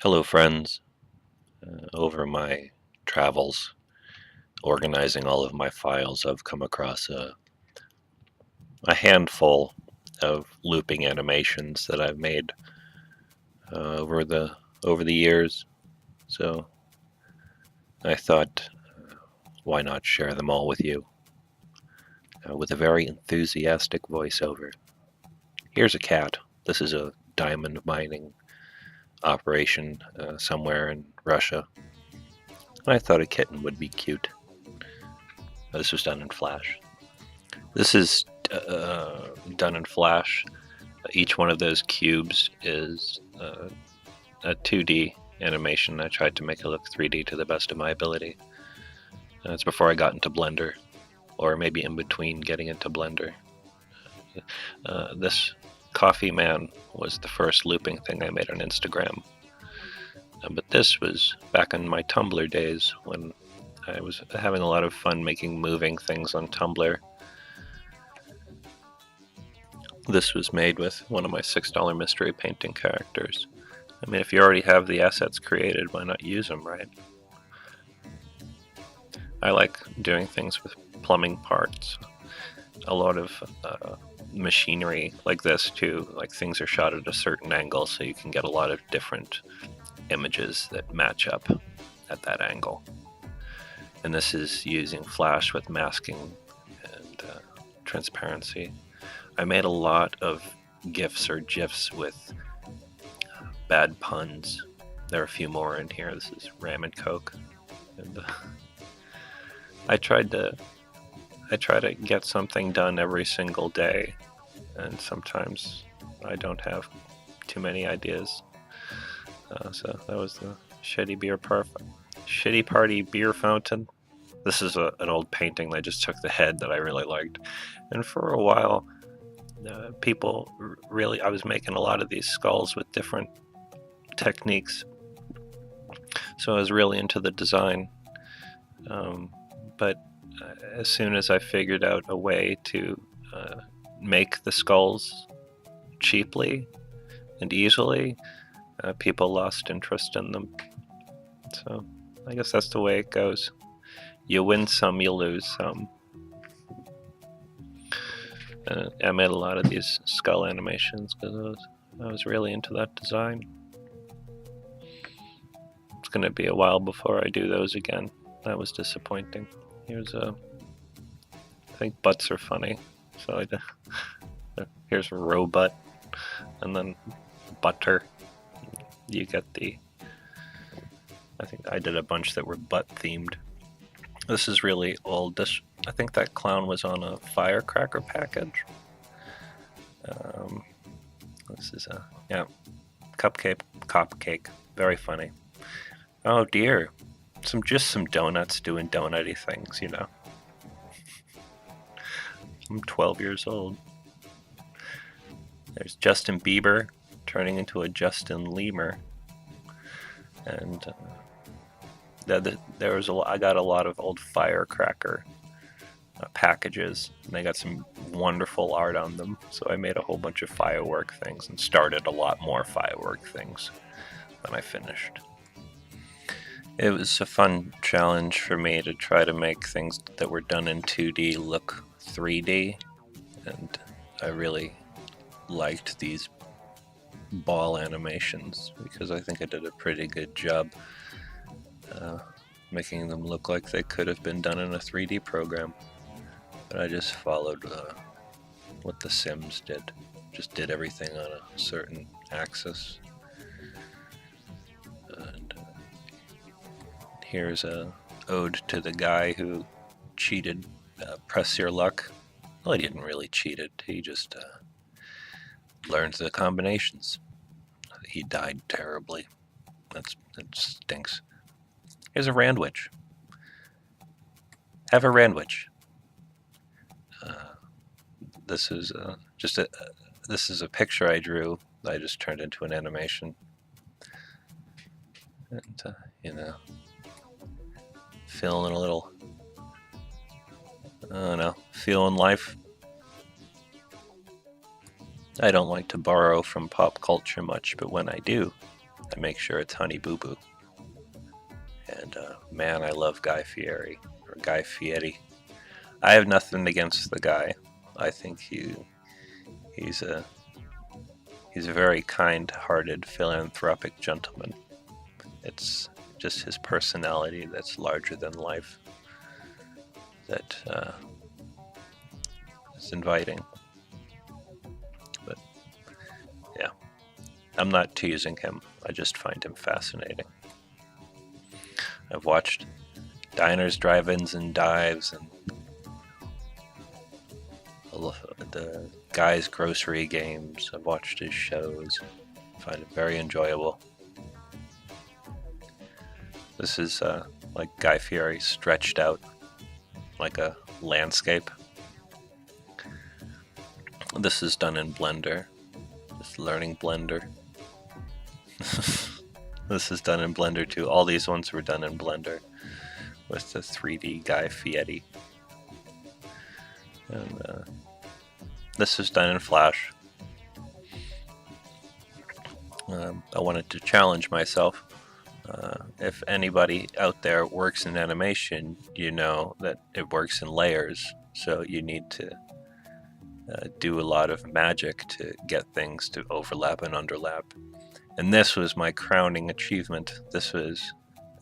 Hello, friends. Over my travels, organizing all of my files, I've come across a handful of looping animations that I've made over the years. So I thought, why not share them all with you with a very enthusiastic voiceover. Here's a cat. This is a diamond mining operation somewhere in Russia. And I thought a kitten would be cute. This was done in Flash. This is done in Flash. Each one of those cubes is a 2D animation. I tried to make it look 3D to the best of my ability. It's before I got into Blender, or maybe in between getting into Blender. This coffee man was the first looping thing I made on Instagram. But this was back in my Tumblr days when I was having a lot of fun making moving things on Tumblr. This was made with one of my $6 mystery painting characters. I mean, if you already have the assets created, why not use them, right? I like doing things with plumbing parts. A lot of machinery like this too, like things are shot at a certain angle so you can get a lot of different images that match up at that angle. And this is using Flash with masking and transparency. I made a lot of GIFs or GIFs with bad puns. There are a few more in here. This is Ram and Coke. And I try to get something done every single day, and sometimes I don't have too many ideas. So that was the Shitty Party Beer Fountain. This is an old painting. I just took the head that I really liked, and for a while, people really. I was making a lot of these skulls with different techniques, so I was really into the design. But as soon as I figured out a way to make the skulls cheaply and easily, people lost interest in them. So I guess that's the way it goes. You win some, you lose some. I made a lot of these skull animations because I was really into that design. It's going to be a while before I do those again. That was disappointing. I think butts are funny. So here's a robot, and then butter. You get I think I did a bunch that were butt themed. This is really old. I think that clown was on a firecracker package. This is cupcake. Very funny. Oh dear, just some donuts doing donutty things, you know. I'm 12 years old. There's Justin Bieber turning into a Justin Lemur, and I got a lot of old firecracker packages, and they got some wonderful art on them. So I made a whole bunch of firework things and started a lot more firework things than I finished. It was a fun challenge for me to try to make things that were done in 2D look 3D, and I really liked these ball animations because I think I did a pretty good job making them look like they could have been done in a 3D program. But I just followed what The Sims did. Just did everything on a certain axis. And here's a ode to the guy who cheated Press Your Luck. Well, he didn't really cheat it. He just learned the combinations. He died terribly. That stinks. Here's a Randwich. Have a Randwich. This is this is a picture I drew. I just turned into an animation, and feeling a little, I don't know, feeling life. I don't like to borrow from pop culture much, but when I do, I make sure it's Honey Boo Boo. And man, I love Guy Fieri, or Guy Fieri. I have nothing against the guy. I think he's a very kind-hearted, philanthropic gentleman. It's just his personality that's larger than life that is inviting. But yeah, I'm not teasing him. I just find him fascinating. I've watched diners, drive-ins, and dives, and the guy's grocery games. I've watched his shows. I find it very enjoyable. This is like Guy Fieri stretched out like a landscape. This is done in Blender. This learning Blender. This is done in Blender too. All these ones were done in Blender with the 3D Guy Fieri. And this is done in Flash. I wanted to challenge myself. If anybody out there works in animation, you know that it works in layers. So you need to do a lot of magic to get things to overlap and underlap. And this was my crowning achievement. This was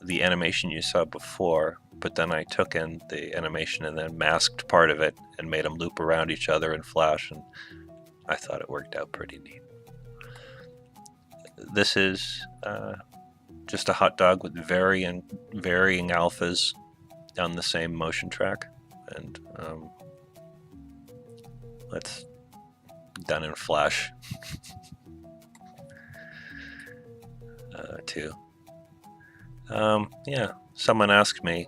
the animation you saw before, but then I took in the animation and then masked part of it and made them loop around each other in Flash, and I thought it worked out pretty neat. This is just a hot dog with varying alphas on the same motion track, and it's done in Flash too. Yeah, someone asked me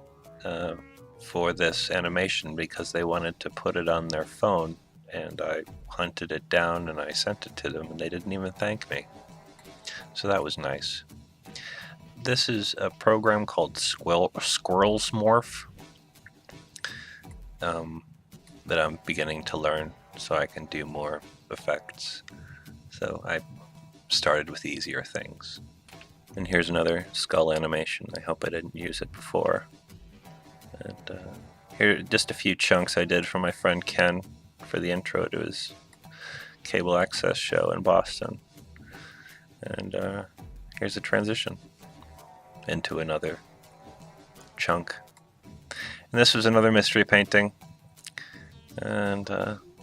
for this animation because they wanted to put it on their phone, and I hunted it down and I sent it to them, and they didn't even thank me. So that was nice. This is a program called Squirrelsmorph that I'm beginning to learn so I can do more effects. So I started with easier things. And here's another skull animation. I hope I didn't use it before. And here just a few chunks I did for my friend Ken for the intro to his cable access show in Boston. And here's a transition into another chunk. And this was another mystery painting. And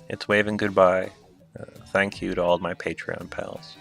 it's waving goodbye. Thank you to all my Patreon pals.